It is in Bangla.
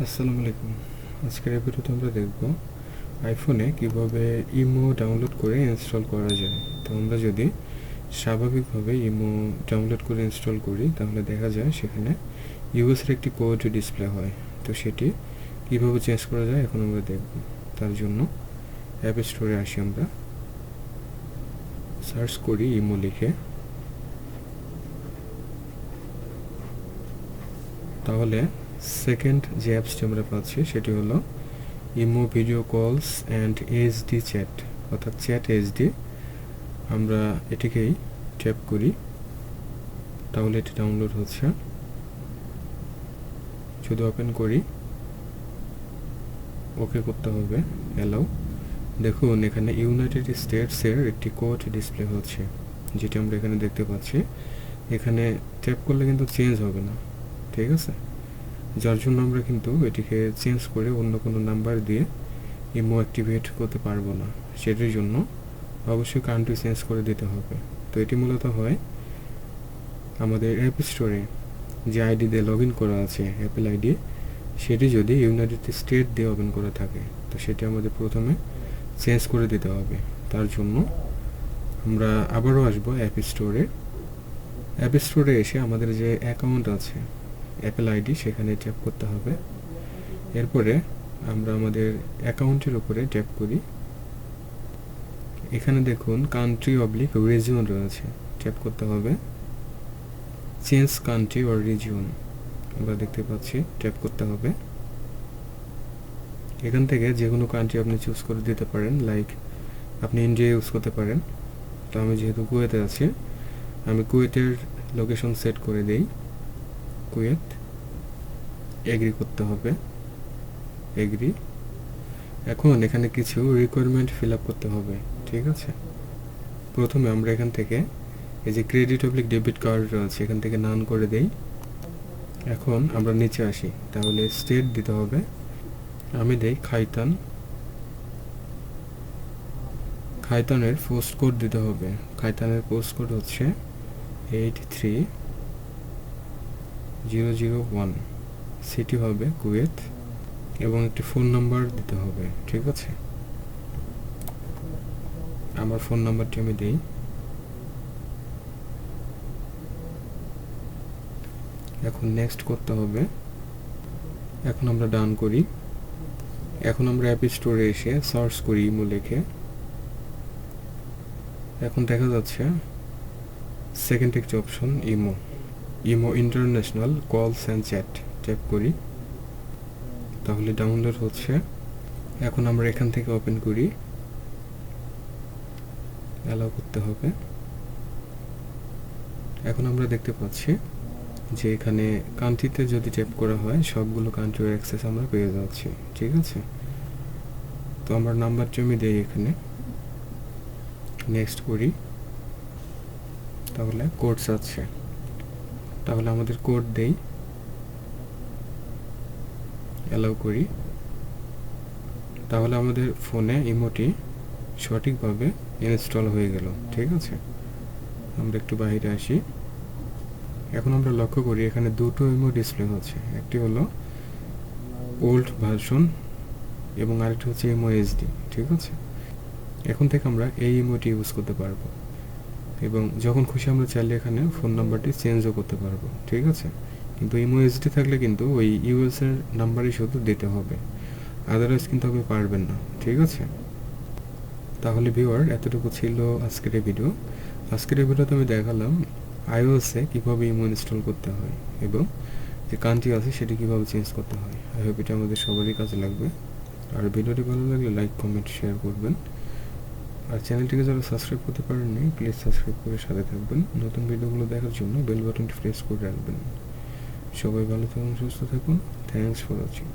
আসসালামু আলাইকুম। আজকের এই ভিডিওতে আমরা দেখব আইফোনে কিভাবে ইমো ডাউনলোড করে ইনস্টল করা যায়। তো আমরা যদি স্বাভাবিকভাবে ইমো ডাউনলোড করে ইনস্টল করি তাহলে দেখা যায় সেখানে ইউএসের একটি কোড ডিসপ্লে হয়। তো সেটি কিভাবে চেঞ্জ করা যায় এখন আমরা দেখব। তার জন্য অ্যাপ স্টোরে আসি, আমরা সার্চ করি ইমো লিখে। তাহলে সেকেন্ড যে অ্যাপসটি আমরা পাচ্ছি সেটি হলো ইমো ভিডিও কলস অ্যান্ড এইচডি চ্যাট, অর্থাৎ চ্যাট এইচডি। আমরা এটিকেই ট্যাপ করি, তাহলে এটি ডাউনলোড হচ্ছে। যদি ওপেন করি, ওকে করতে হবে, অ্যালাউ। দেখুন এখানে ইউনাইটেড স্টেটসের একটি কোড ডিসপ্লে হচ্ছে, যেটি আমরা এখানে দেখতে পাচ্ছি। এখানে ট্যাপ করলে কিন্তু চেঞ্জ হবে না, ঠিক আছে? যার জন্য আমরা কিন্তু এটিকে চেঞ্জ করে অন্য কোনো নাম্বার দিয়ে ইমো অ্যাক্টিভেট করতে পারবো না। সেটির জন্য অবশ্যই কান্ট্রি চেঞ্জ করে দিতে হবে। তো এটি মূলত হয় আমাদের অ্যাপ স্টোরে যে আইডি দিয়ে লগ ইন করা আছে, অ্যাপেল আইডি, সেটি যদি ইউনাইটেড স্টেট দিয়ে ওপেন করা থাকে, তো সেটি আমাদের প্রথমে চেঞ্জ করে দিতে হবে। তার জন্য আমরা আবারও আসবো অ্যাপ স্টোরে। অ্যাপ স্টোরে এসে আমাদের যে অ্যাকাউন্ট আছে অ্যাপেল আইডি, সেখানে ট্যাপ করতে হবে। এরপরে আমরা আমাদের অ্যাকাউন্টের উপরে ট্যাপ করি। এখানে দেখুন কান্ট্রি অবলিক রিজিয়ন রয়েছে, ট্যাপ করতে হবে। চেঞ্জ কান্ট্রি অর রিজিয়ন আমরা দেখতে পাচ্ছি, ট্যাপ করতে হবে। এখান থেকে যে কোনো কান্ট্রি আপনি চুজ করে দিতে পারেন, লাইক আপনি ইন্ডিয়া ইউজ করতে পারেন। তো আমি যেহেতু কুয়েতে আছি, আমি কুয়েতের লোকেশন সেট করে দেই, কুয়েত। এগ্রি করতে হবে, এগ্রি। এখন এখানে কিছু রিকোয়ারমেন্ট ফিল আপ করতে হবে, ঠিক আছে? প্রথমে আমরা এখান থেকে এই যে ক্রেডিট অবলিক ডেবিট কার্ড রয়েছে, এখান থেকে নান করে দেই। এখন আমরা নিচে আসি, তাহলে স্টেট দিতে হবে। আমি দেই খাইতান। খাইতানের পোস্ট কোড দিতে হবে। খাইতানের পোস্ট কোড হচ্ছে 83001। সিটি হবে কুয়েত এবং একটি ফোন নাম্বার দিতে হবে, ঠিক আছে? আমার ফোন নাম্বারটি আমি দেই। এখন নেক্সট করতে হবে। এখন আমরা ডান করি। এখন আমরা অ্যাপ স্টোরে এসে সার্চ করি ইমো লিখে। এখন দেখা যাচ্ছে সেকেন্ড একটি অপশন ইমো, ইমো ইন্টারন্যাশনাল কলস অ্যান্ড চ্যাট, ট্যাপ করি। তাহলে ডাউনলোড হচ্ছে। এখন আমরা এখান থেকে ওপেন করি, অ্যালাউ করতে হবে। এখন আমরা দেখতে পাচ্ছি যে এখানে কান্ট্রিতে যদি ট্যাপ করা হয় সবগুলো কান্ট্রির অ্যাক্সেস আমরা পেয়ে যাচ্ছি, ঠিক আছে? তো আমার নাম্বারটি আমি দেই এখানে, নেক্সট করি। তাহলে কোড আছে, তাহলে আমাদের কোড দেই, অ্যালাউ করি। তাহলে আমাদের ফোনে ইমোটি সঠিকভাবে ইনস্টল হয়ে গেল, ঠিক আছে? আমরা একটু বাইরে আসি। এখন আমরা লক্ষ্য করি এখানে দুটো ইমো ডিসপ্লে হচ্ছে, একটি হলো ওল্ড ভার্সন এবং আরেকটি হচ্ছে ইমো এইচডি, ঠিক আছে? এখন থেকে আমরা এই ইমোটি ইউজ করতে পারবো এবং যখন খুশি আমরা চাইলে এখানে ফোন নাম্বারটি চেঞ্জও করতে পারবো, ঠিক আছে? কিন্তু ইমো এইচডি থাকলে কিন্তু ওই ইউএসের নাম্বারই শুধু দিতে হবে, আদারওয়াইজ কিন্তু আপনি পারবেন না, ঠিক আছে? তাহলে ভিউয়ার, এতটুকু ছিল আজকের এই ভিডিও। আজকের এই ভিডিওতে আমি দেখালাম আইওএসে কীভাবে ইমো ইনস্টল করতে হয় এবং যে কান্ট্রি আছে সেটি কীভাবে চেঞ্জ করতে হয়। আই হোপ এটা আমাদের সবারই কাজে লাগবে। আর ভিডিওটি ভালো লাগলে লাইক, কমেন্ট, শেয়ার করবেন। আর চ্যানেলটিকে যারা সাবস্ক্রাইব করতে পারেননি, প্লিজ সাবস্ক্রাইব করে সাথে থাকবেন। নতুন ভিডিওগুলো দেখার জন্য বেল বাটনটি প্রেস করে রাখবেন। সবাই ভালো থাকুন, সুস্থ থাকুন। Thanks for watching.